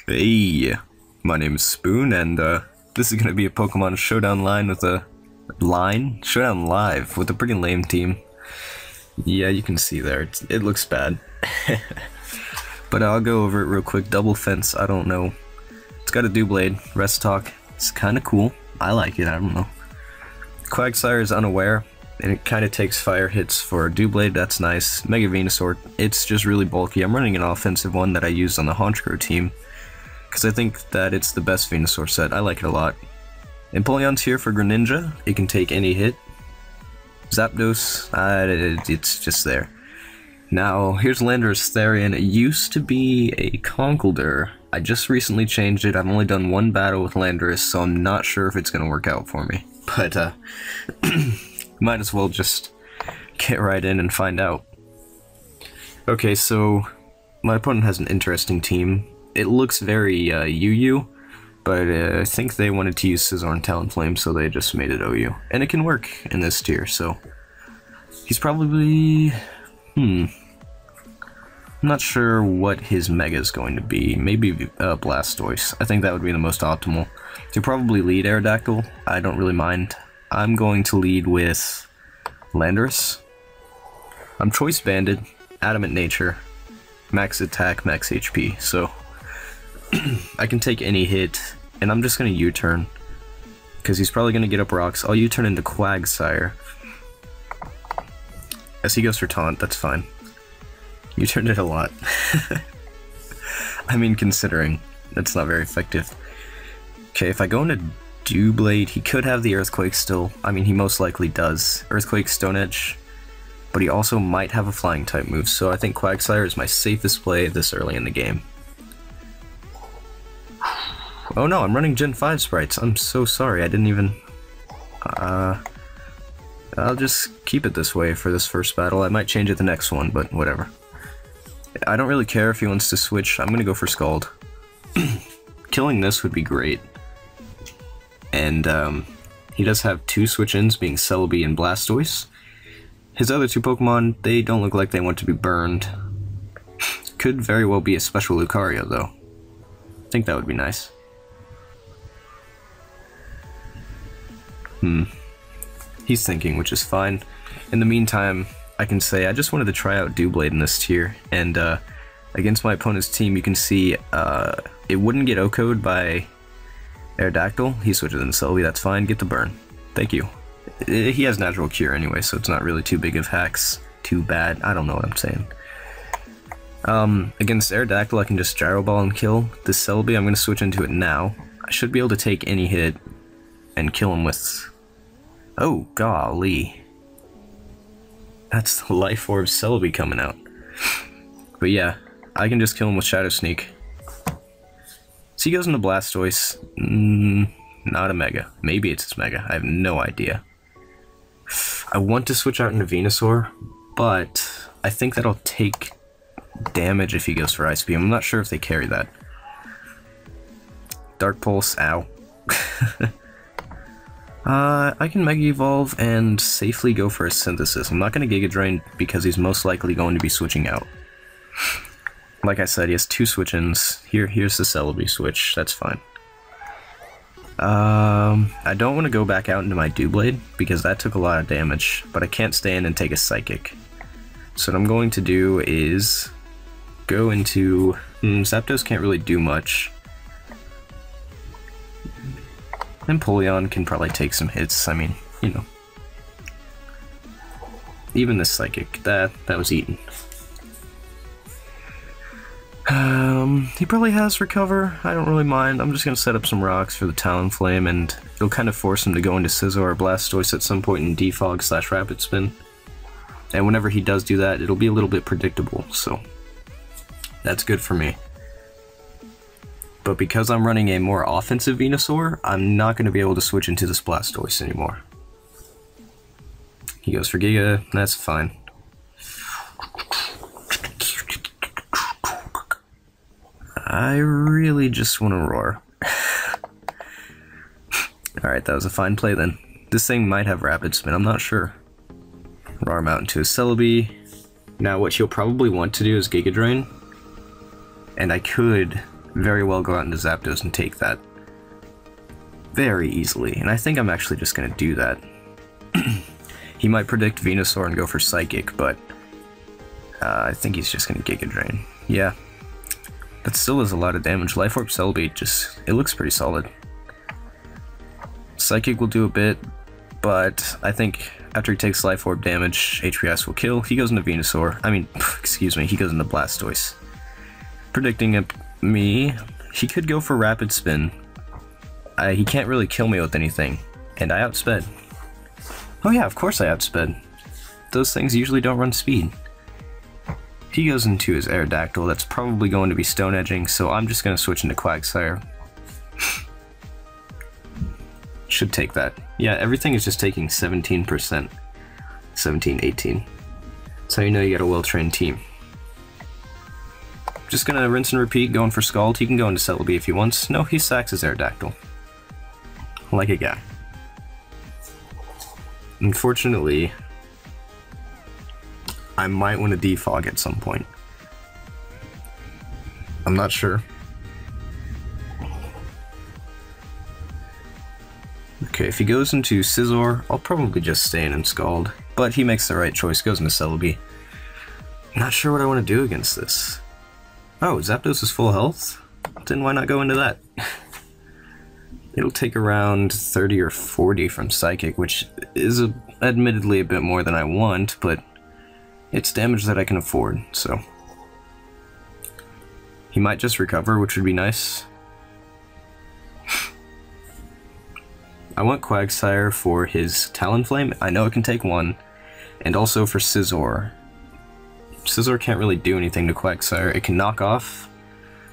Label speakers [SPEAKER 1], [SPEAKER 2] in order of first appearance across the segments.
[SPEAKER 1] Hey, my name is Spuun, and this is gonna be a Pokemon Showdown line with a Showdown live with a pretty lame team. Yeah, you can see there, it looks bad. But I'll go over it real quick. Double fence, I don't know. It's got a Doublade, Rest Talk. It's kind of cool. I like it, I don't know. Quagsire is unaware, and it kind of takes fire hits for Doublade, that's nice. Mega Venusaur, it's just really bulky. I'm running an offensive one that I used on the Honchkrow team, because I think that it's the best Venusaur set. I like it a lot. Empoleon's here for Greninja. It can take any hit. Zapdos, it's just there. Now, here's Landorus Therian. It used to be a Conkeldurr. I just recently changed it. I've only done one battle with Landorus, so I'm not sure if it's going to work out for me. But, might as well just get right in and find out. Okay, so my opponent has an interesting team. It looks very UU, but I think they wanted to use Scizor and Talonflame, so they just made it OU. And it can work in this tier, so he's probably... I'm not sure what his Mega is going to be. Maybe Blastoise. I think that would be the most optimal. He'll probably lead Aerodactyl. I don't really mind. I'm going to lead with Landorus. I'm Choice Banded, Adamant Nature, Max Attack, Max HP, so I can take any hit, and I'm just going to U-turn, because he's probably going to get up rocks. I'll U-turn into Quagsire. As he goes for Taunt, that's fine. U-turned it a lot. I mean, considering, that's not very effective. Okay, if I go into Doublade, he could have the Earthquake still. I mean, he most likely does. Earthquake, Stone Edge, but he also might have a Flying type move, so I think Quagsire is my safest play this early in the game. Oh no, I'm running Gen 5 sprites. I'm so sorry, I didn't even... I'll just keep it this way for this first battle. I might change it the next one, but whatever. I don't really care if he wants to switch. I'm gonna go for Scald. Killing this would be great. And, he does have two switch-ins, being Celebi and Blastoise. His other two Pokemon, they don't look like they want to be burned. Could very well be a special Lucario, though. I think that would be nice. He's thinking, which is fine. In the meantime, I can say I just wanted to try out Doublade in this tier, and against my opponent's team, you can see it wouldn't get OHKO'd by Aerodactyl. He switches into Celebi, that's fine. Get the burn. Thank you. He has Natural Cure anyway, so it's not really too big of hacks. Too bad. I don't know what I'm saying. Against Aerodactyl, I can just Gyro Ball and kill. This Celebi, I'm going to switch into it now. I should be able to take any hit and kill him with... Oh, golly. That's the Life Orb Celebi coming out. But yeah, I can just kill him with Shadow Sneak. So he goes into Blastoise. Not a Mega. Maybe it's his Mega. I have no idea. I want to switch out into Venusaur, but I think that'll take damage if he goes for Ice Beam. I'm not sure if they carry that. Dark Pulse, ow. I can Mega Evolve and safely go for a Synthesis. I'm not going to Giga Drain because he's most likely going to be switching out. Like I said, he has two switch-ins. Here's the Celebi switch, that's fine. I don't want to go back out into my Doublade because that took a lot of damage, but I can't stay in and take a Psychic. So what I'm going to do is go into... Zapdos can't really do much. Empoleon can probably take some hits, I mean, you know. Even this Psychic, that was eaten. He probably has Recover, I don't really mind. I'm just going to set up some rocks for the Talonflame, and it'll kind of force him to go into Scizor or Blastoise at some point in Defog / Rapid Spin. And whenever he does do that, it'll be a little bit predictable, so that's good for me. But because I'm running a more offensive Venusaur, I'm not going to be able to switch into this Blastoise anymore. He goes for Giga, that's fine. I really just want to roar. Alright, that was a fine play then. This thing might have Rapid Spin, I'm not sure. Roar him out into a Celebi. Now what you'll probably want to do is Giga Drain. And I could very well go out into Zapdos and take that very easily, and I think I'm actually just going to do that. He might predict Venusaur and go for Psychic, but I think he's just going to Giga Drain. Yeah, that still does a lot of damage. Life Orb Celebi it looks pretty solid. Psychic will do a bit, but I think after he takes Life Orb damage, HPS will kill. He goes into Venusaur. I mean, excuse me, he goes into Blastoise. Predicting me, he could go for Rapid Spin. He can't really kill me with anything, and I outsped. Oh yeah, of course I outsped. Those things usually don't run speed. He goes into his Aerodactyl. That's probably going to be Stone Edging, so I'm just going to switch into Quagsire. Should take that. Yeah, everything is just taking 17%. 17, 18. That's how you know you got a well-trained team. Just gonna rinse and repeat, going for Scald. He can go into Celebi if he wants. No, he sacks his Aerodactyl. Like a guy. Unfortunately, I might want to defog at some point. I'm not sure. Okay, if he goes into Scizor, I'll probably just stay in and Scald. But he makes the right choice, goes into Celebi. Not sure what I want to do against this. Oh, Zapdos is full health? Then why not go into that? It'll take around 30 or 40 from Psychic, which is admittedly a bit more than I want, but it's damage that I can afford, so. He might just recover, which would be nice. I want Quagsire for his Talonflame. I know it can take one, and also for Scizor. Scizor can't really do anything to Quagsire. It can knock off,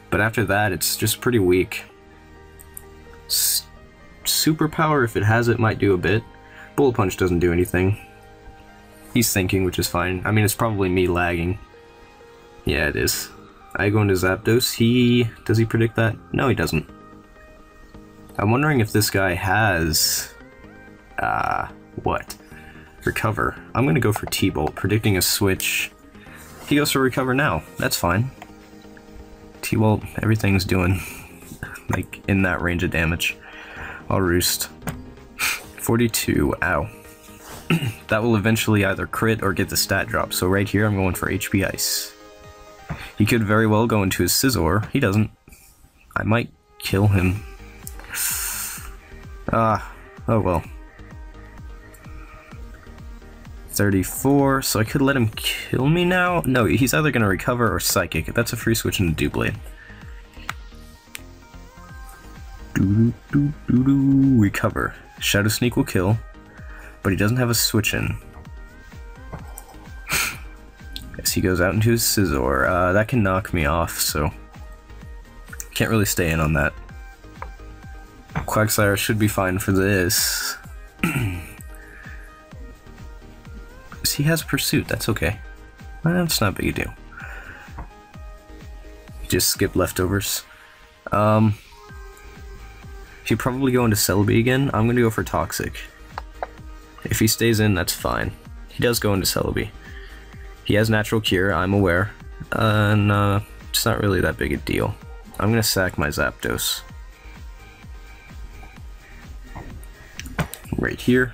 [SPEAKER 1] but after that, it's just pretty weak. Superpower, if it has it, might do a bit. Bullet Punch doesn't do anything. He's thinking, which is fine. I mean, it's probably me lagging. Yeah, it is. I go into Zapdos. Does he predict that? No, he doesn't. I'm wondering if this guy has... what? Recover. I'm gonna go for T-Bolt, predicting a switch. He goes for Recover now. That's fine. T-Bolt, everything's doing, like, in that range of damage. I'll Roost. 42, ow. That will eventually either crit or get the stat drop, so right here I'm going for HP Ice. He could very well go into his Scizor. He doesn't. I might kill him. Oh well. 34, so I could let him kill me now? No, he's either going to Recover or Psychic. That's a free switch into Doublade. Recover. Shadow Sneak will kill, but he doesn't have a switch in. Yes, he goes out into his Scizor. That can knock me off, so can't really stay in on that. Quagsire should be fine for this. He has Pursuit, that's okay. That's not a big a deal. Just skip leftovers. He'd probably go into Celebi again. I'm gonna go for Toxic. If he stays in, that's fine. He does go into Celebi. He has Natural Cure, I'm aware. And it's not really that big a deal. I'm gonna sack my Zapdos. Right here.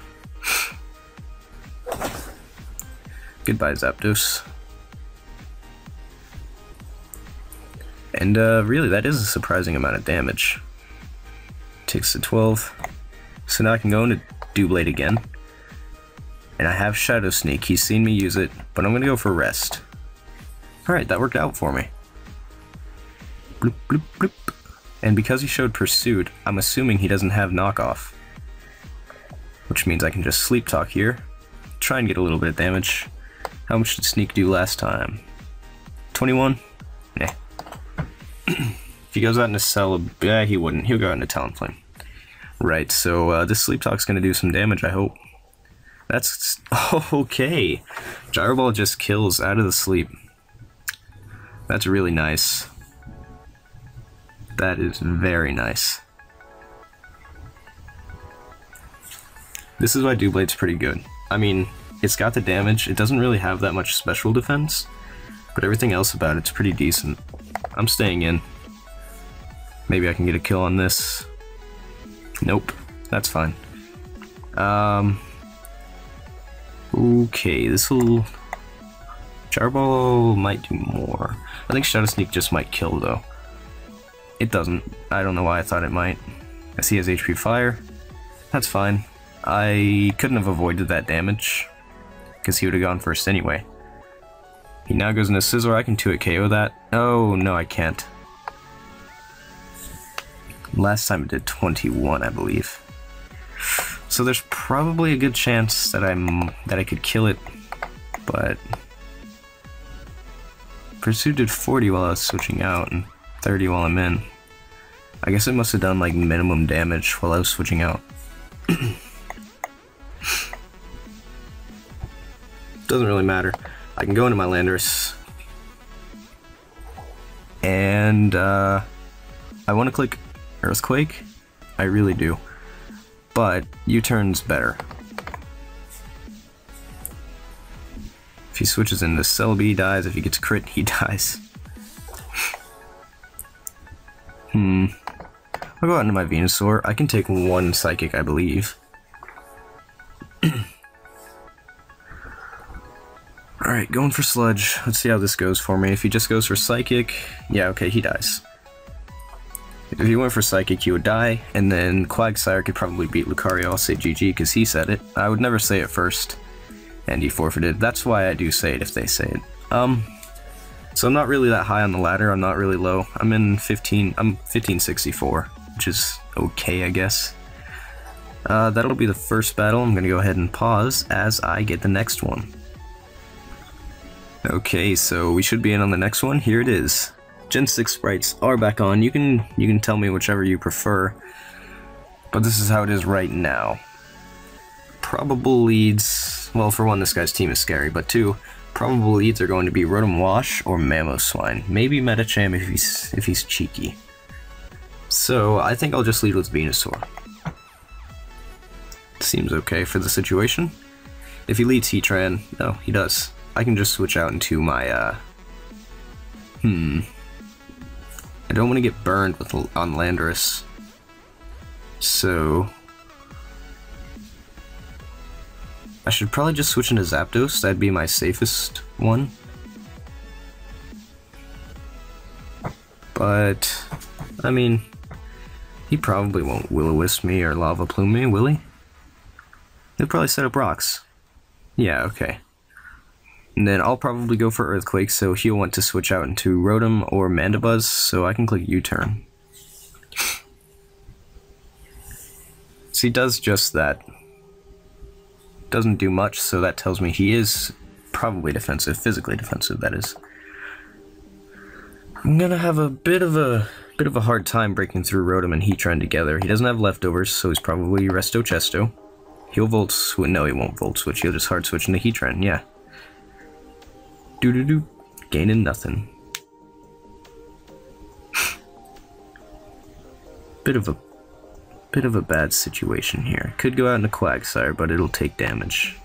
[SPEAKER 1] Goodbye, Zapdos. And really, that is a surprising amount of damage. Takes the 12. So now I can go into Doublade again. And I have Shadow Sneak. He's seen me use it, but I'm gonna go for Rest. Alright, that worked out for me. Bloop, bloop, bloop. And because he showed Pursuit, I'm assuming he doesn't have Knockoff. Which means I can just Sleep Talk here. Try and get a little bit of damage. How much did Sneak do last time? 21? Nah. If he goes out into Celebi, he wouldn't. He'll go out into Talonflame. Right, so this Sleep Talk's gonna do some damage, I hope. That's okay. Gyro Ball just kills out of the sleep. That's really nice. That is very nice. This is why Doublade's pretty good. I mean, it's got the damage, it doesn't really have that much special defense, but everything else about it's pretty decent. I'm staying in. Maybe I can get a kill on this. Nope, that's fine. Okay, this'll... Charball might do more. I think Shadow Sneak just might kill though. It doesn't. I don't know why I thought it might. I see he has HP Fire. That's fine. I couldn't have avoided that damage, because he would have gone first anyway. He now goes into Scissor. I can 2-hit KO that. Oh, no, I can't. Last time it did 21, I believe. So there's probably a good chance that I could kill it, but Pursuit did 40 while I was switching out and 30 while I'm in. I guess it must have done like minimum damage while I was switching out. Doesn't really matter. I can go into my Landorus, and I want to click Earthquake. I really do, but U-turn's better. If he switches into Celebi, he dies. If he gets crit, he dies. I'll go out into my Venusaur. I can take one Psychic, I believe. Alright, going for Sludge. Let's see how this goes for me. If he just goes for Psychic, yeah, okay, he dies. If he went for Psychic, he would die, and then Quagsire could probably beat Lucario. I'll say GG, because he said it. I would never say it first, and he forfeited. That's why I do say it if they say it. So I'm not really that high on the ladder, I'm not really low. I'm 1564, which is okay, I guess. That'll be the first battle. I'm gonna go ahead and pause as I get the next one. Okay, so we should be in on the next one. Here it is. Gen 6 sprites are back on. You can tell me whichever you prefer, but this is how it is right now. Probable leads. Well, for one, this guy's team is scary, but two, probable leads are going to be Rotom Wash or Mamoswine. Maybe Medicham if he's cheeky. So I think I'll just lead with Venusaur. Seems okay for the situation. If he leads Heatran, no, he does. I can just switch out into my, I don't want to get burned on Landorus. So I should probably just switch into Zapdos. That'd be my safest one. But, I mean, he probably won't Will-O-Wisp me or Lava Plume me, will he? He'll probably set up rocks. Yeah, okay. And then I'll probably go for Earthquake, so he'll want to switch out into Rotom or Mandibuzz, so I can click U-turn. So he does just that. Doesn't do much, so that tells me he is probably defensive, physically defensive, that is. I'm gonna have a bit of a hard time breaking through Rotom and Heatran together. He doesn't have leftovers, so he's probably Resto Chesto. He'll Volt Switch. No, he won't Volt Switch. He'll just hard switch into Heatran, yeah. Doo-doo-doo. Gaining nothing. Bit of a bad situation here. Could go out into Quagsire, but it'll take damage.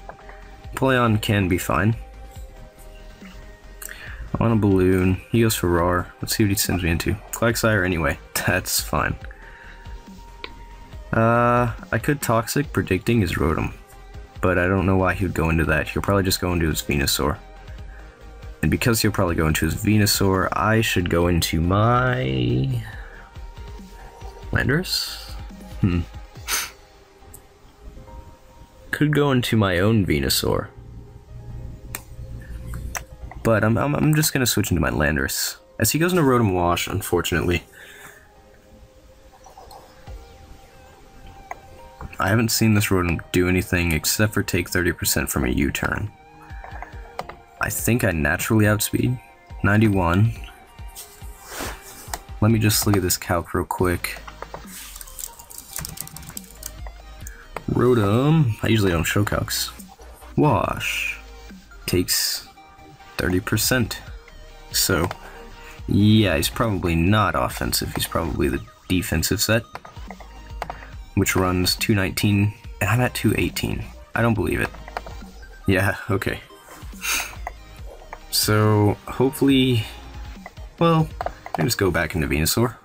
[SPEAKER 1] Empoleon can be fine. I want a balloon. He goes for Roar. Let's see what he sends me into. Quagsire anyway. That's fine. I could Toxic, predicting his Rotom, but I don't know why he would go into that. He'll probably just go into his Venusaur. And because he'll probably go into his Venusaur, I should go into my Landorus? Could go into my own Venusaur. But I'm just gonna switch into my Landorus. As he goes into Rotom Wash, unfortunately. I haven't seen this Rotom do anything except for take 30% from a U-turn. I think I naturally outspeed. 91. Let me just look at this calc real quick. Rotom, I usually don't show calcs. Wash takes 30%. So, yeah, he's probably not offensive. He's probably the defensive set, which runs 219, and I'm at 218. I don't believe it. Yeah, okay. So, hopefully, well, I just go back into Venusaur.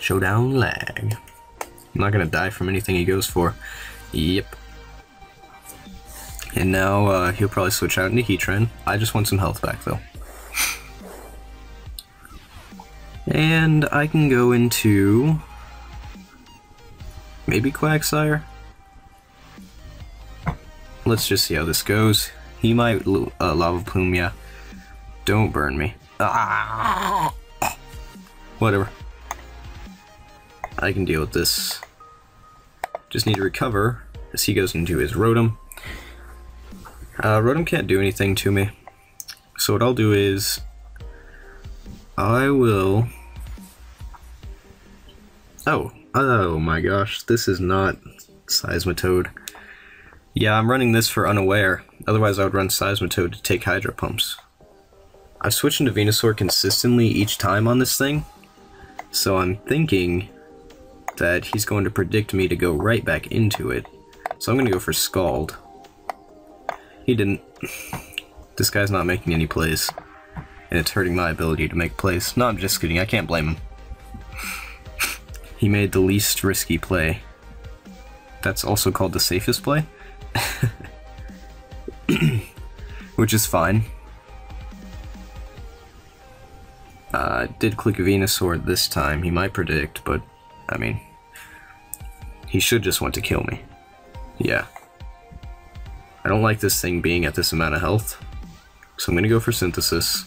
[SPEAKER 1] Showdown lag. I'm not gonna die from anything he goes for. Yep. And now he'll probably switch out into Heatran. I just want some health back though. And I can go into maybe Quagsire. Let's just see how this goes. He might Lava Plume, yeah. Don't burn me. Ah! Whatever. I can deal with this. Just need to recover as he goes into his Rotom. Rotom can't do anything to me. So what I'll do is I will... Oh my gosh, this is not Seismitoad. Yeah, I'm running this for Unaware. Otherwise I would run Seismitoad to take Hydro Pumps. I've switched into Venusaur consistently each time on this thing, so I'm thinking that he's going to predict me to go right back into it. So I'm going to go for Scald. He didn't. This guy's not making any plays, and it's hurting my ability to make plays. No, I'm just kidding, I can't blame him. He made the least risky play. That's also called the safest play. Which is fine. Did click Venusaur this time. He might predict, but I mean, he should just want to kill me. Yeah. I don't like this thing being at this amount of health, so I'm gonna go for Synthesis.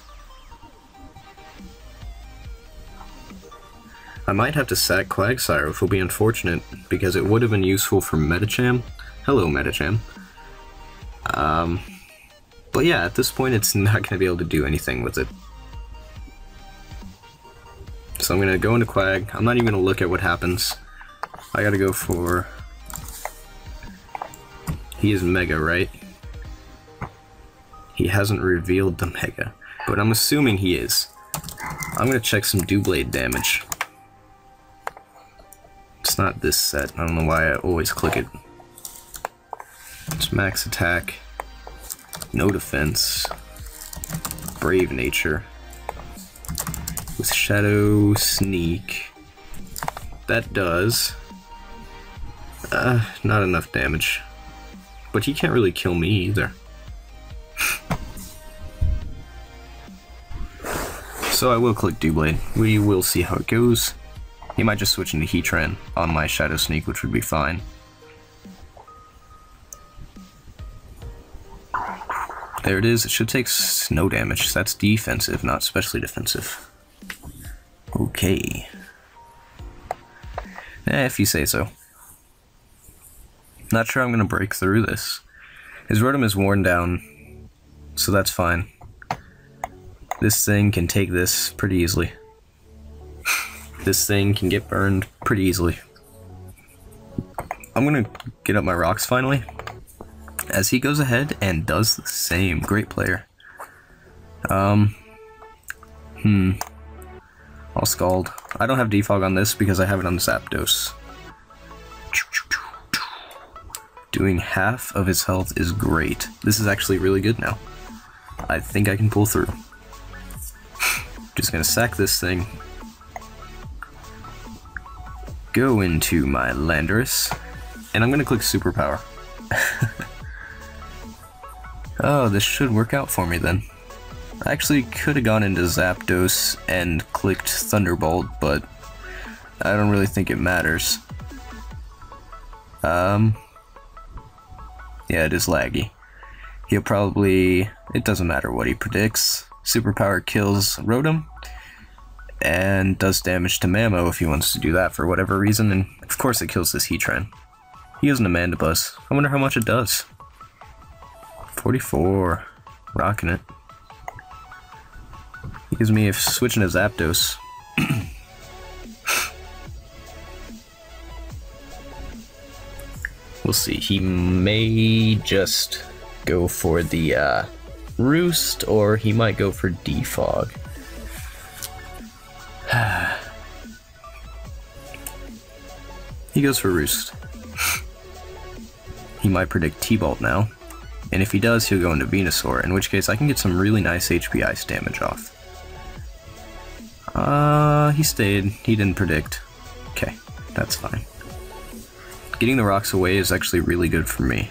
[SPEAKER 1] I might have to sack Quagsire, which will be unfortunate, because it would have been useful for Medicham. Hello, Medicham. But yeah, at this point it's not going to be able to do anything with it. So I'm going to go into Quag. I'm not even going to look at what happens. I gotta go for... He is Mega, right? He hasn't revealed the Mega, but I'm assuming he is. I'm going to check some Doublade damage. It's not this set. I don't know why I always click it. It's max attack, no defense, brave nature, with shadow sneak. That does not enough damage, but he can't really kill me either. So I will click Doublade. We will see how it goes. He might just switch into Heatran on my Shadow Sneak, which would be fine. There it is. It should take no damage. That's defensive, not specially defensive. Okay. If you say so. Not sure I'm going to break through this. His Rotom is worn down, so that's fine. This thing can take this pretty easily. This thing can get burned pretty easily. I'm gonna get up my rocks finally, as he goes ahead and does the same. Great player. I'll Scald. I don't have Defog on this because I have it on Zapdos. Doing half of his health is great. This is actually really good now. I think I can pull through. Just gonna sack this thing. Go into my Landorus, and I'm gonna click Superpower. Oh, this should work out for me then. I actually could have gone into Zapdos and clicked Thunderbolt, but I don't really think it matters. Yeah, it is laggy. He'll probably... It doesn't matter what he predicts. Superpower kills Rotom, and does damage to Mamo if he wants to do that for whatever reason, and of course it kills this Heatran. He has an Amandibuzz. I wonder how much it does. 44. Rocking it. He gives me a switching to Zapdos. We'll see. He may just go for the Roost, or he might go for Defog. He goes for Roost. He might predict T-Bolt now, and if he does, he'll go into Venusaur, in which case I can get some really nice HP Ice damage off. He stayed. He didn't predict. Okay, that's fine. Getting the rocks away is actually really good for me.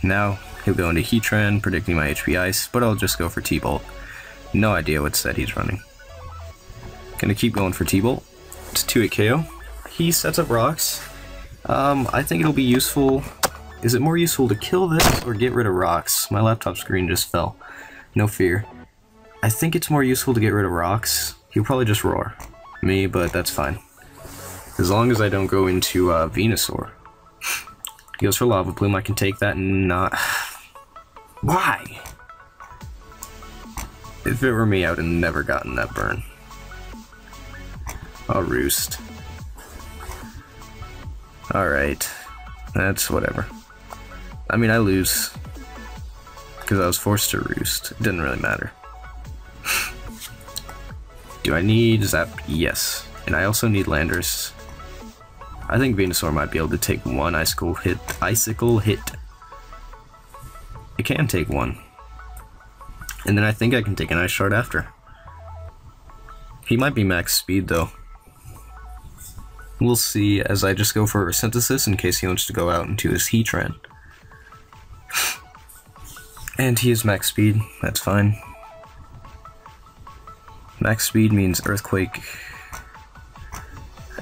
[SPEAKER 1] Now, he'll go into Heatran, predicting my HP Ice, but I'll just go for T-Bolt. No idea what set he's running. Gonna keep going for T-Bolt. It's 2-hit KO. He sets up rocks. I think it'll be useful. Is it more useful to kill this or get rid of rocks? My laptop screen just fell. No fear. I think it's more useful to get rid of rocks. He'll probably just roar me, but that's fine. As long as I don't go into Venusaur. He goes for Lava Plume. I can take that and not... Why? If it were me, I would have never gotten that burn. I'll roost. Alright. That's whatever. I mean, I lose. Because I was forced to roost. It didn't really matter. Do I need Zap? Yes. And I also need Landorus. I think Venusaur might be able to take one Icicle hit. It can take one. And then I think I can take an Ice Shard after. He might be max speed though. We'll see as I just go for Synthesis in case he wants to go out into his Heatran. And he is max speed, that's fine. Max speed means Earthquake.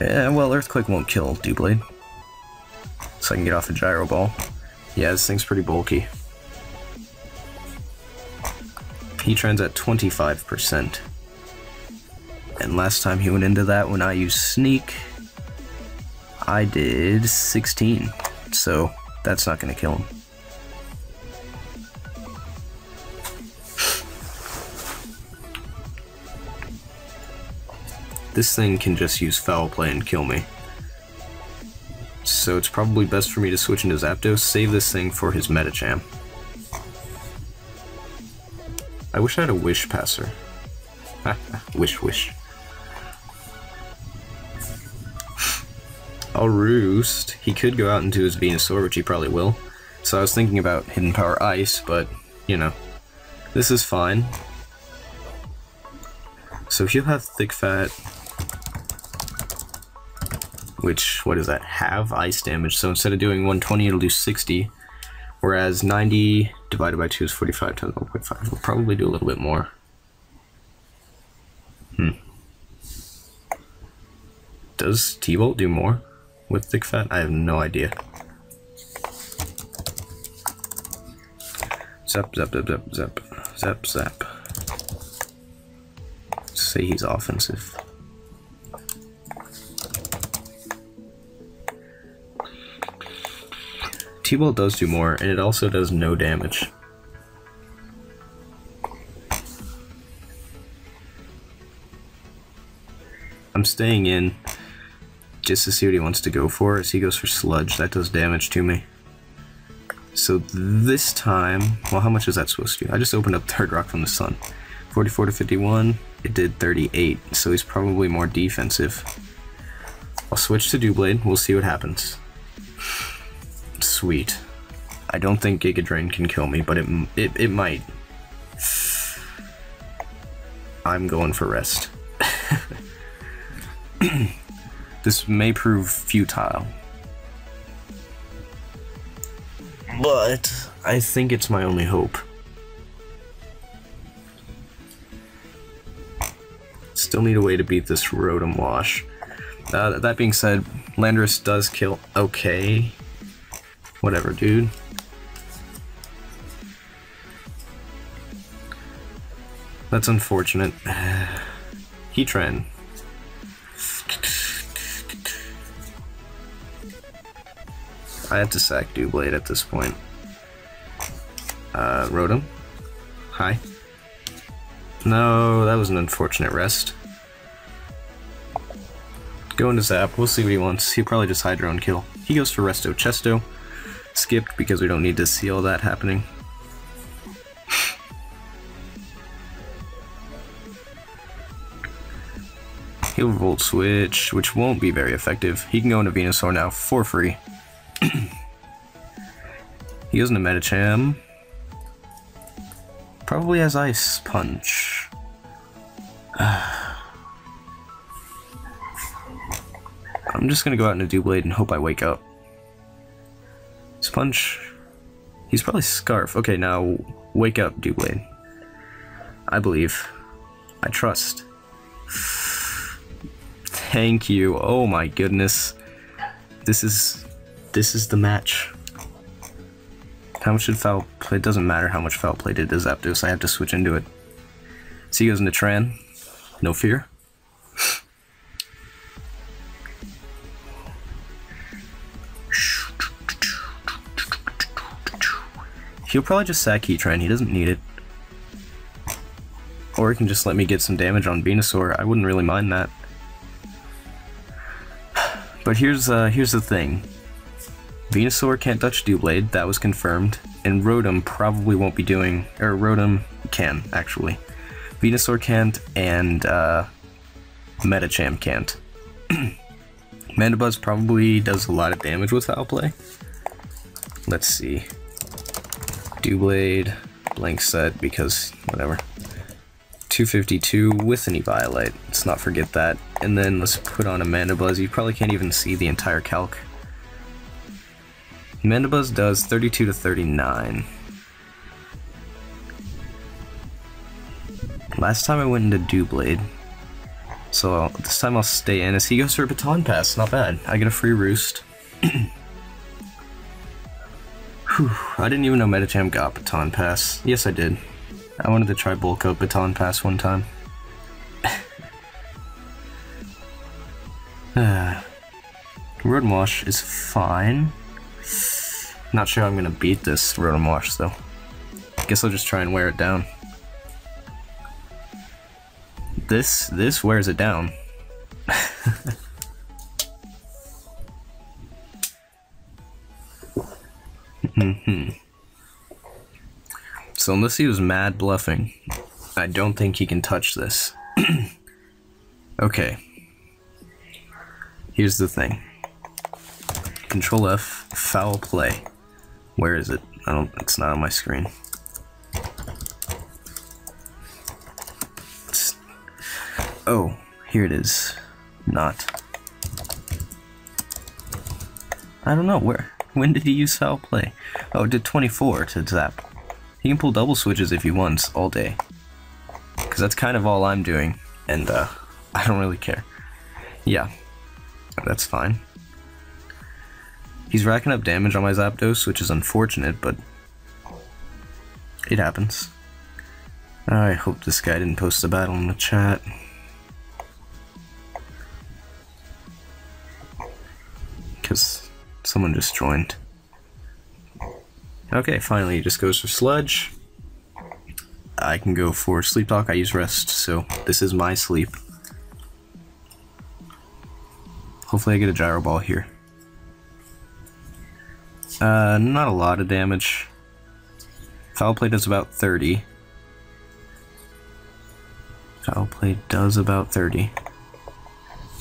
[SPEAKER 1] Yeah, well, Earthquake won't kill Doublade. So I can get off a Gyro Ball. Yeah, this thing's pretty bulky. Heatran's at 25%. And last time he went into that when I used Sneak, I did 16. So that's not gonna kill him. This thing can just use Foul Play and kill me. So it's probably best for me to switch into Zapdos, save this thing for his Medicham. I wish I had a Wish Passer. Wish. I'll Roost. He could go out into his Venusaur, which he probably will. So I was thinking about Hidden Power Ice, but, you know, this is fine. So he'll have Thick Fat, which, what is that, have ice damage. So instead of doing 120, it'll do 60, whereas 90 divided by 2 is 45 times 1.5. We'll probably do a little bit more. Does T-Bolt do more with Thick Fat? I have no idea. Zap, zap, zap, zap, zap, zap, zap. Say he's offensive. T-Bolt does do more, and it also does no damage. I'm staying in just to see what he wants to go for. As he goes for Sludge, that does damage to me. So this time, well, how much is that supposed to do? I just opened up Third Rock from the Sun. 44 to 51, it did 38, so he's probably more defensive. I'll switch to Doublade, we'll see what happens. Sweet. I don't think Giga Drain can kill me, but it might. I'm going for Rest. This may prove futile, but I think it's my only hope. Still need a way to beat this Rotom Wash. That being said, Landorus does kill. Okay. Whatever, dude. That's unfortunate. Heatran. I have to sack Doublade at this point. Rotom. Hi. No, that was an unfortunate rest. Go into Zap, we'll see what he wants. He'll probably just Hydro and kill. He goes for Resto Chesto. Skipped because we don't need to see all that happening. He'll Volt Switch, which won't be very effective. He can go into Venusaur now for free. He goes into Medicham. Probably has Ice Punch. I'm just gonna go out into Doublade and hope I wake up. Sponge. He's probably Scarf. Okay, now wake up, Doublade. I believe. I trust. Thank you. Oh my goodness. This is the match. How much did foul play? It doesn't matter how much foul play did to Zapdos. I have to switch into it. So he goes into Tran. No fear. He'll probably just sack Heatran. He doesn't need it. Or he can just let me get some damage on Venusaur. I wouldn't really mind that. But here's the thing. Venusaur can't touch Doublade, that was confirmed, and Rotom probably won't be doing, or Rotom can, actually. Venusaur can't, and Medicham can't. Mandibuzz probably does a lot of damage with foul play. Let's see. Doublade, blank set, because whatever. 252 with an Eviolite, let's not forget that. And then let's put on a Mandibuzz. You probably can't even see the entire calc. Mandibuzz does 32 to 39. Last time I went into Doublade, so this time I'll stay in as he goes for a Baton Pass. Not bad. I get a free roost. Whew, I didn't even know Medicham got Baton Pass. Yes, I did. I wanted to try bulk up Baton Pass one time. Rotom Wash is fine. Not sure how I'm gonna beat this Rotom Wash though. Guess I'll just try and wear it down. This wears it down. So unless he was mad bluffing, I don't think he can touch this. Okay. Here's the thing. Control F, foul play. Where is it? It's not on my screen. Oh, here it is. Not. I don't know, when did he use foul play? Oh, it did 24 to zap. He can pull double switches if he wants, all day. Because that's kind of all I'm doing, and I don't really care. Yeah, that's fine. He's racking up damage on my Zapdos, which is unfortunate, but it happens. I hope this guy didn't post a battle in the chat. Because someone just joined. Okay, finally he just goes for Sludge. I can go for Sleep Talk. I use Rest, so this is my sleep. Hopefully I get a Gyro Ball here. Not a lot of damage. Foul Play does about 30. Foul Play does about 30.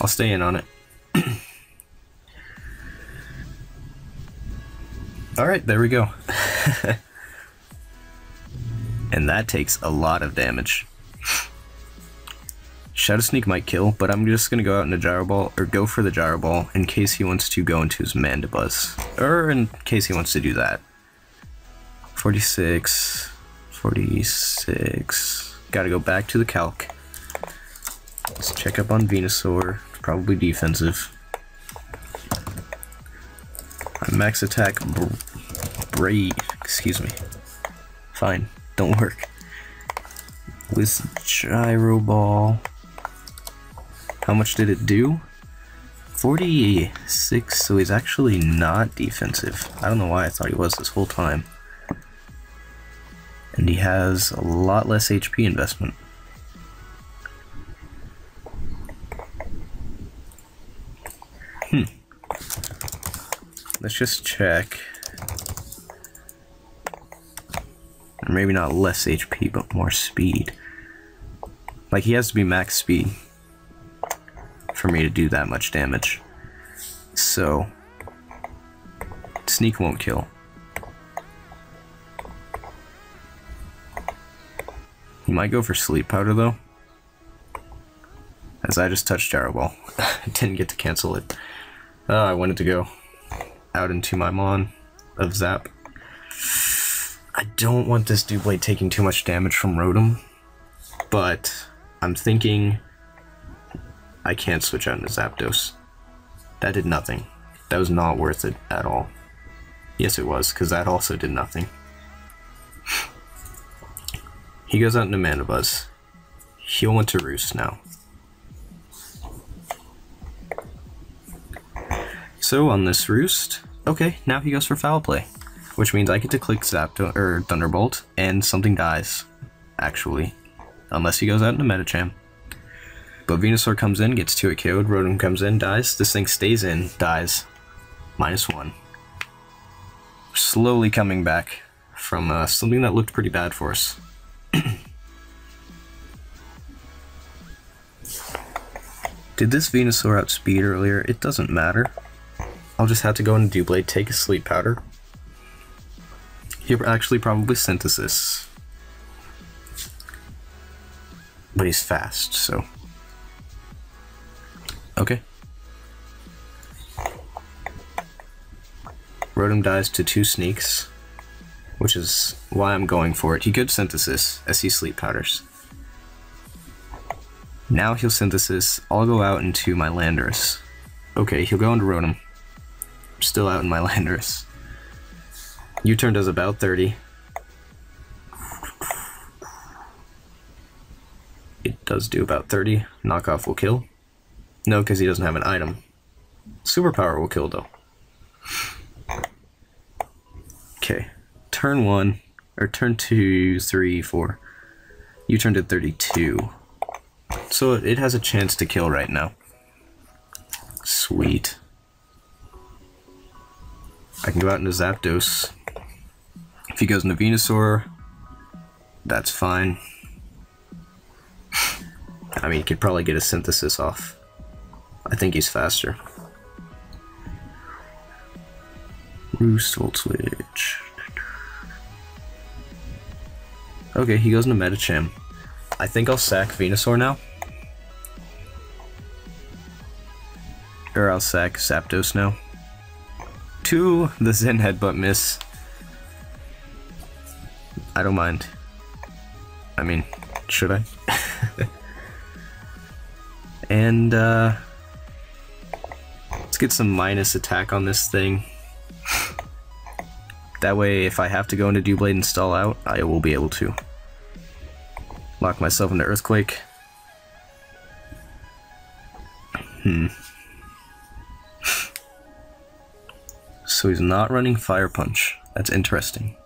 [SPEAKER 1] I'll stay in on it. Alright, there we go. And that takes a lot of damage. Shadow Sneak might kill, but I'm just gonna go out into Gyro Ball, or go for the Gyro Ball, in case he wants to go into his Mandibuzz. Or in case he wants to do that. 46, 46. Gotta go back to the calc. Let's check up on Venusaur, probably defensive. My max attack, excuse me. Fine, don't work. With Gyro Ball. How much did it do? 46, so he's actually not defensive. I don't know why I thought he was this whole time. And he has a lot less HP investment. Let's just check. Or maybe not less HP, but more speed. Like, he has to be max speed for me to do that much damage. So, Sneak won't kill. He might go for Sleep Powder though, as I just touched Gyro Ball. I didn't get to cancel it. I wanted to go out into my Mon of Zap. I don't want this Doublade taking too much damage from Rotom, but I'm thinking I can't switch out into Zapdos. That did nothing. That was not worth it at all. Yes, it was, because that also did nothing. He goes out into Mana Buzz. He'll want to Roost now. So on this Roost, okay, now he goes for Foul Play, which means I get to click Zapdos or Thunderbolt and something dies, actually, unless he goes out into Medicham. But Venusaur comes in, gets 2-hit KO'd, Rotom comes in, dies, this thing stays in, dies, -1. Slowly coming back from something that looked pretty bad for us. Did this Venusaur outspeed earlier? It doesn't matter. I'll just have to go into Doublade, take a Sleep Powder. He'll actually probably Synthesis. But he's fast, so... Okay. Rotom dies to 2 Sneaks, which is why I'm going for it. He could Synthesis as he Sleep Powders. Now he'll Synthesis. I'll go out into my Landorus. Okay, he'll go into Rotom. Still out in my Landorus. U-turn does about 30. It does do about 30. Knockoff will kill. No, because he doesn't have an item. Superpower will kill though. Okay. Turn 1, or turn 2, 3, 4. U-turn did 32. So it has a chance to kill right now. Sweet. I can go out into Zapdos. If he goes into Venusaur, that's fine. I mean, he could probably get a Synthesis off. I think he's faster. Roost, Volt Switch. Okay, he goes into Medicham. I think I'll sack Venusaur now. Or I'll sack Zapdos now. To the Zen Headbutt miss. I don't mind. I mean, should I? And let's get some minus attack on this thing. That way, if I have to go into Doublade and stall out, I will be able to. Lock myself into Earthquake. So he's not running Fire Punch. That's interesting.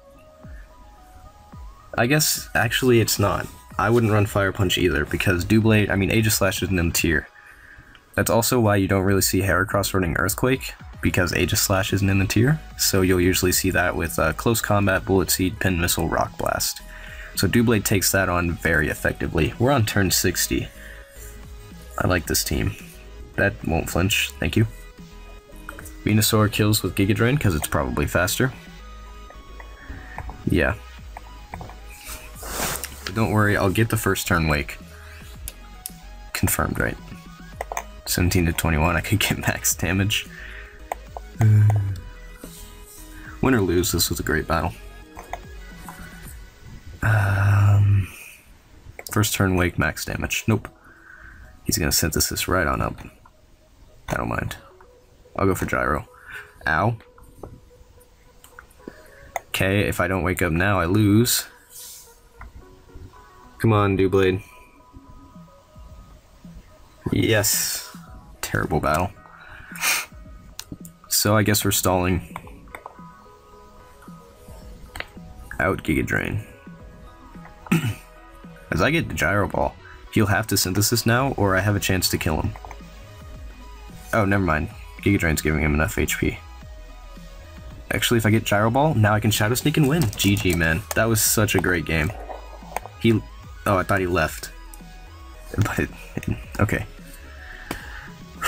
[SPEAKER 1] I guess, actually, it's not. I wouldn't run Fire Punch either, because Doublade, I mean, Aegislash isn't in the tier. That's also why you don't really see Heracross running Earthquake, because Aegislash isn't in the tier, so you'll usually see that with Close Combat, Bullet Seed, Pin Missile, Rock Blast. So Doublade takes that on very effectively. We're on turn 60. I like this team. That won't flinch, thank you. Venusaur kills with Giga Drain, because it's probably faster. Yeah. But don't worry, I'll get the first turn Wake. Confirmed, right? 17 to 21, I could get max damage. Win or lose, this was a great battle. First turn Wake, max damage. Nope. He's gonna Synthesis right on up. I don't mind. I'll go for Gyro. Ow. Okay, if I don't wake up now, I lose. Come on, Doublade. Yes. Terrible battle. So I guess we're stalling. Out Giga Drain. As I get the Gyro Ball, he'll have to Synthesis now, or I have a chance to kill him. Oh, never mind. Giga Drain's giving him enough HP. Actually, if I get Gyro Ball, now I can Shadow Sneak and win. GG, man. That was such a great game. He... Oh, I thought he left. But, okay.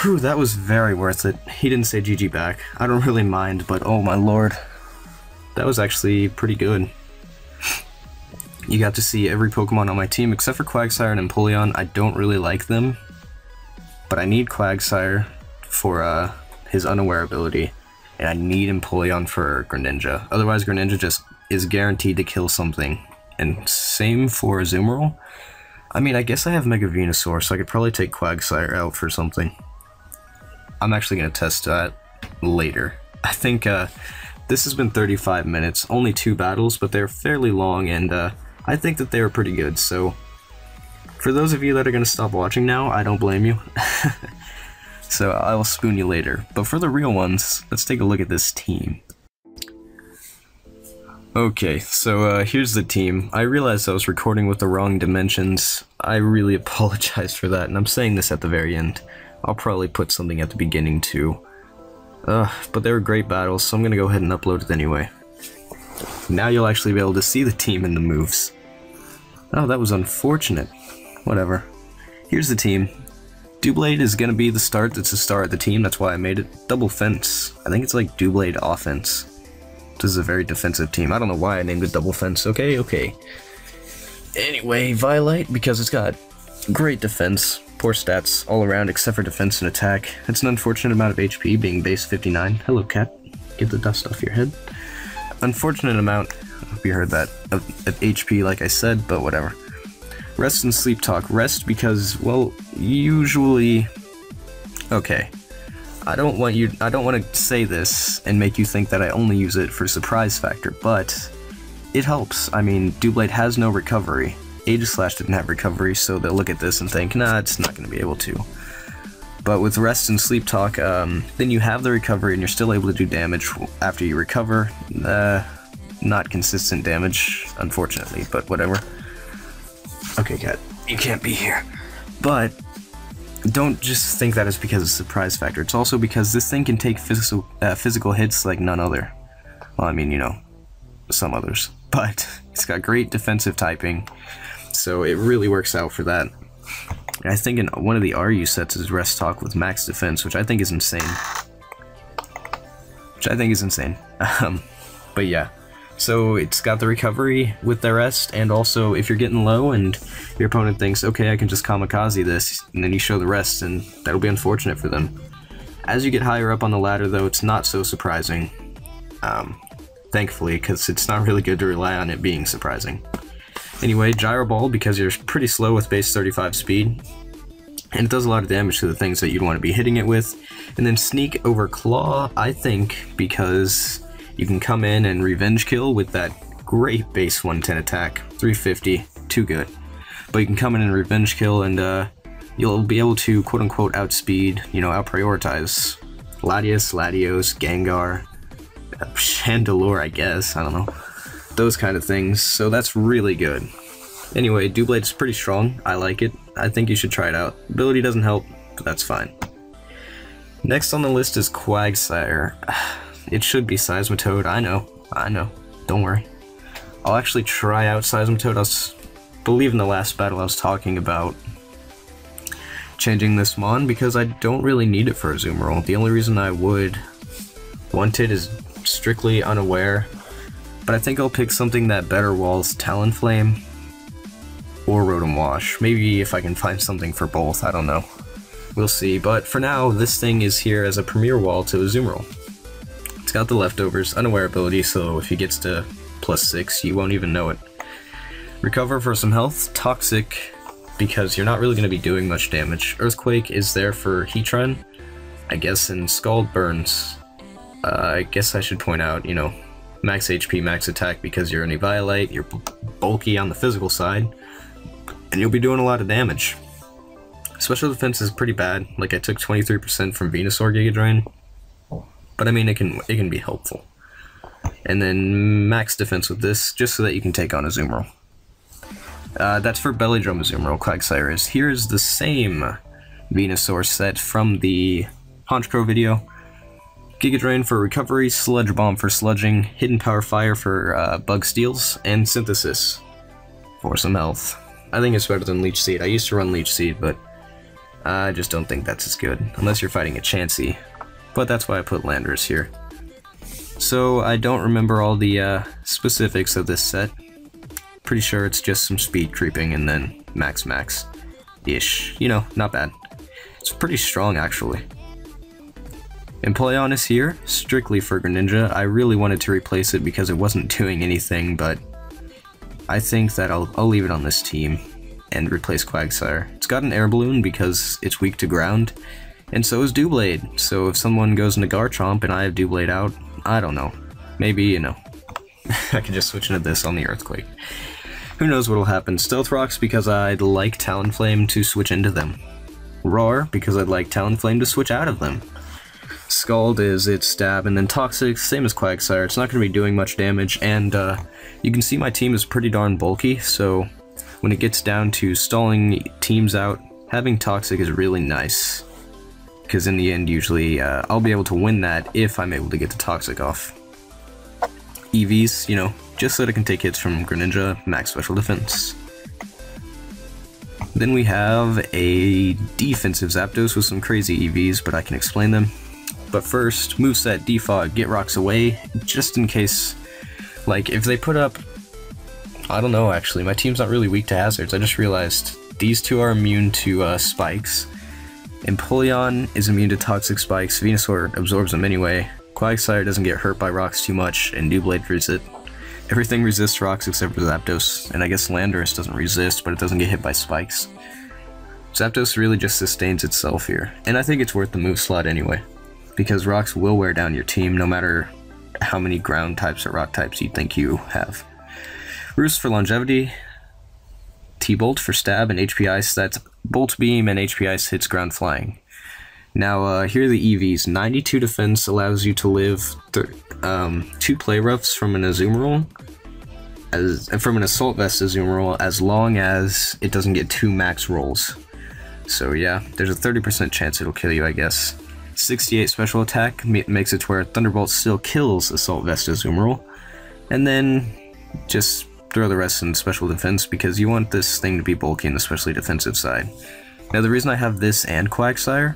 [SPEAKER 1] Whew, that was very worth it. He didn't say GG back. I don't really mind, but oh my lord. That was actually pretty good. You got to see every Pokemon on my team, except for Quagsire and Empoleon. I don't really like them, but I need Quagsire for his unaware ability, and I need Empoleon for Greninja. Otherwise, Greninja just is guaranteed to kill something. And same for Azumarill. I mean, I guess I have Mega Venusaur, so I could probably take Quagsire out for something. I'm actually going to test that later. I think this has been 35 minutes, only 2 battles, but they're fairly long, and I think that they were pretty good, so for those of you that are going to stop watching now, I don't blame you. So I will spoon you later. But for the real ones, let's take a look at this team. Okay, so here's the team. I realized I was recording with the wrong dimensions. I really apologize for that, and I'm saying this at the very end. I'll probably put something at the beginning too. But they were great battles, so I'm gonna go ahead and upload it anyway. Now you'll actually be able to see the team and the moves. Oh, that was unfortunate. Whatever. Here's the team. Doublade is gonna be the start that's the star of the team, that's why I made it. Double Fence. I think it's like Doublade Offense. This is a very defensive team. I don't know why I named it Double Fence. Okay. Anyway, Violite, because it's got great defense. Poor stats all around except for defense and attack. It's an unfortunate amount of HP, being base 59. Hello, cat. Get the dust off your head. Unfortunate amount, I hope you heard that, of HP like I said, but whatever. Rest and sleep talk. Rest because, well, usually... Okay. I don't want to say this and make you think that I only use it for surprise factor, but it helps. I mean, Doublade has no recovery. Aegislash didn't have recovery, so they'll look at this and think, nah, it's not going to be able to. But with Rest and Sleep Talk, then you have the recovery and you're still able to do damage after you recover. Not consistent damage, unfortunately, but whatever. Okay, cat, you can't be here. But don't just think that it's because of surprise factor. It's also because this thing can take physical hits like none other. Well, I mean, you know, some others. But it's got great defensive typing, so it really works out for that. I think in one of the RU sets is Rest Talk with max defense, which I think is insane. But yeah. So it's got the recovery with the rest, and also if you're getting low and your opponent thinks, okay, I can just kamikaze this, and then you show the rest, and that'll be unfortunate for them. As you get higher up on the ladder, though, it's not so surprising. Thankfully, because it's not really good to rely on it being surprising. Anyway, Gyro Ball, because you're pretty slow with base 35 speed, and it does a lot of damage to the things that you'd want to be hitting it with. And then Sneak over Claw, I think, because you can come in and revenge kill with that great base 110 attack, 350, too good. But you can come in and revenge kill, and you'll be able to quote-unquote outspeed, you know, outprioritize Latios, Gengar, Chandelure, I guess, I don't know. Those kind of things, so that's really good. Anyway, Doublade is pretty strong. I like it. I think you should try it out. Ability doesn't help, but that's fine. Next on the list is Quagsire. It should be Seismitoad. I know. Don't worry. I'll actually try out Seismitoad. I believe in the last battle I was talking about changing this Mon because I don't really need it for Azumarill. The only reason I would want it is strictly unaware. But I think I'll pick something that better walls Talonflame or Rotom Wash. Maybe if I can find something for both, I don't know. We'll see, but for now, this thing is here as a premier wall to Azumarill. It's got the leftovers, unaware ability, so if he gets to +6, you won't even know it. Recover for some health, Toxic, because you're not really going to be doing much damage. Earthquake is there for Heatran, I guess, and Scald Burns. I guess I should point out, you know, max HP, max attack because you're an Eviolite, you're bulky on the physical side, and you'll be doing a lot of damage. Special defense is pretty bad, like I took 23% from Venusaur Giga Drain, but I mean it can be helpful. And then max defense with this, just so that you can take on Azumarill. That's for Belly Drum Azumarill, Quagsire is. Here's the same Venusaur set from the Honchkrow video. Giga Drain for recovery, Sludge Bomb for sludging, Hidden Power Fire for bug steals, and Synthesis for some health. I think it's better than Leech Seed. I used to run Leech Seed, but I just don't think that's as good, unless you're fighting a Chansey. But that's why I put Landorus here. So I don't remember all the specifics of this set. Pretty sure it's just some speed creeping and then max-ish. You know, not bad. It's pretty strong, actually. Empoleon is here, strictly for Greninja. I really wanted to replace it because it wasn't doing anything, but I think that I'll leave it on this team and replace Quagsire. It's got an air balloon because it's weak to ground, and so is Doublade. So if someone goes into Garchomp and I have Doublade out, I don't know. Maybe, you know, I can just switch into this on the Earthquake. Who knows what'll happen. Stealth Rocks because I'd like Talonflame to switch into them. Roar because I'd like Talonflame to switch out of them. Scald is its stab, and then Toxic, same as Quagsire. It's not going to be doing much damage, and you can see my team is pretty darn bulky, so when it gets down to stalling teams out, having Toxic is really nice. Because in the end, usually, I'll be able to win that if I'm able to get the Toxic off. EVs, you know, just so that I can take hits from Greninja, max special defense. Then we have a defensive Zapdos with some crazy EVs, but I can explain them. But first, moveset, Defog, get rocks away, just in case, like, if they put up, I don't know actually, my team's not really weak to hazards. I just realized these two are immune to spikes. Empoleon is immune to toxic spikes, Venusaur absorbs them anyway, Quagsire doesn't get hurt by rocks too much, and Doublade resists it. Everything resists rocks except for Zapdos, and I guess Landorus doesn't resist, but it doesn't get hit by spikes. Zapdos really just sustains itself here, and I think it's worth the move slot anyway, because rocks will wear down your team no matter how many ground types or rock types you think you have. Roost for longevity, T-Bolt for stab, and HP Ice. That's Bolt Beam and HP Ice hits ground flying. Now, here are the EVs. 92 defense allows you to live 2 play roughs from an Azumarill, from an Assault Vest Azumarill, as long as it doesn't get 2 max rolls. So yeah, there's a 30% chance it'll kill you, I guess. 68 special attack makes it to where Thunderbolt still kills Assault Vest Azumarill, and then just throw the rest in special defense because you want this thing to be bulky in the specially defensive side. Now the reason I have this and Quagsire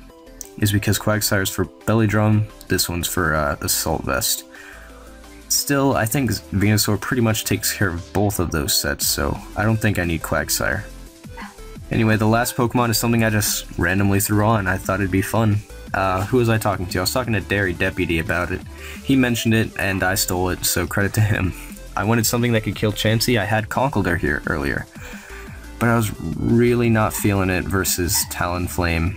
[SPEAKER 1] is because Quagsire's for Belly Drum, this one's for Assault Vest. Still, I think Venusaur pretty much takes care of both of those sets, so I don't think I need Quagsire. Anyway, the last Pokemon is something I just randomly threw on. I thought it'd be fun. Who was I talking to? I was talking to Dairy Deputy about it. He mentioned it, and I stole it, so credit to him. I wanted something that could kill Chansey. I had Conkeldurr here earlier, but I was really not feeling it versus Talonflame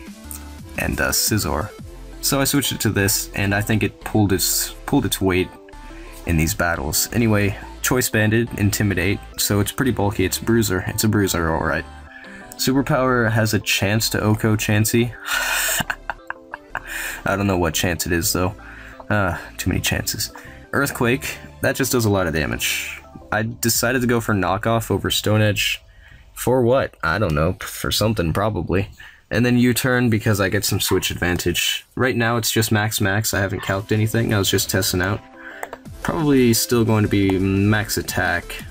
[SPEAKER 1] and Scizor. So I switched it to this, and I think it pulled its weight in these battles. Anyway, Choice Banded, Intimidate, so it's pretty bulky. It's Bruiser. It's a Bruiser, alright. Superpower has a chance to OHKO Chansey. I don't know what chance it is, though. Too many chances. Earthquake, that just does a lot of damage. I decided to go for Knockoff over Stone Edge. For what? I don't know. For something, probably. And then U-turn because I get some switch advantage. Right now it's just max. I haven't calced anything. I was just testing out. Probably still going to be max attack.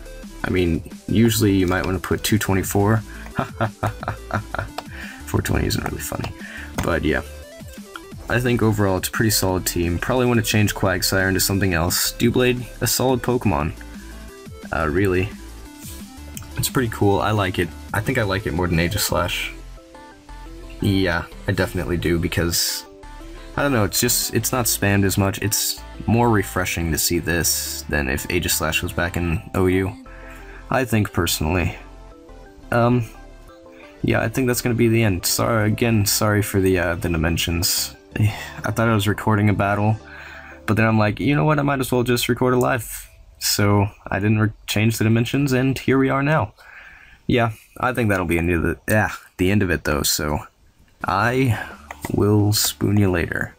[SPEAKER 1] I mean, usually you might want to put 224. 420 isn't really funny. But yeah. I think overall it's a pretty solid team. Probably want to change Quagsire into something else. Doublade, a solid Pokemon. Really. It's pretty cool. I like it. I think I like it more than Aegislash. Yeah, I definitely do, because I don't know, it's not spammed as much. It's more refreshing to see this than if Aegislash was back in OU. I think personally. Yeah, I think that's gonna be the end. Sorry for the dimensions. I thought I was recording a battle, but then I'm like, you know what, I might as well just record it live. So I didn't change the dimensions, and here we are now. Yeah, I think that'll be the end of it though, so I will spoon you later.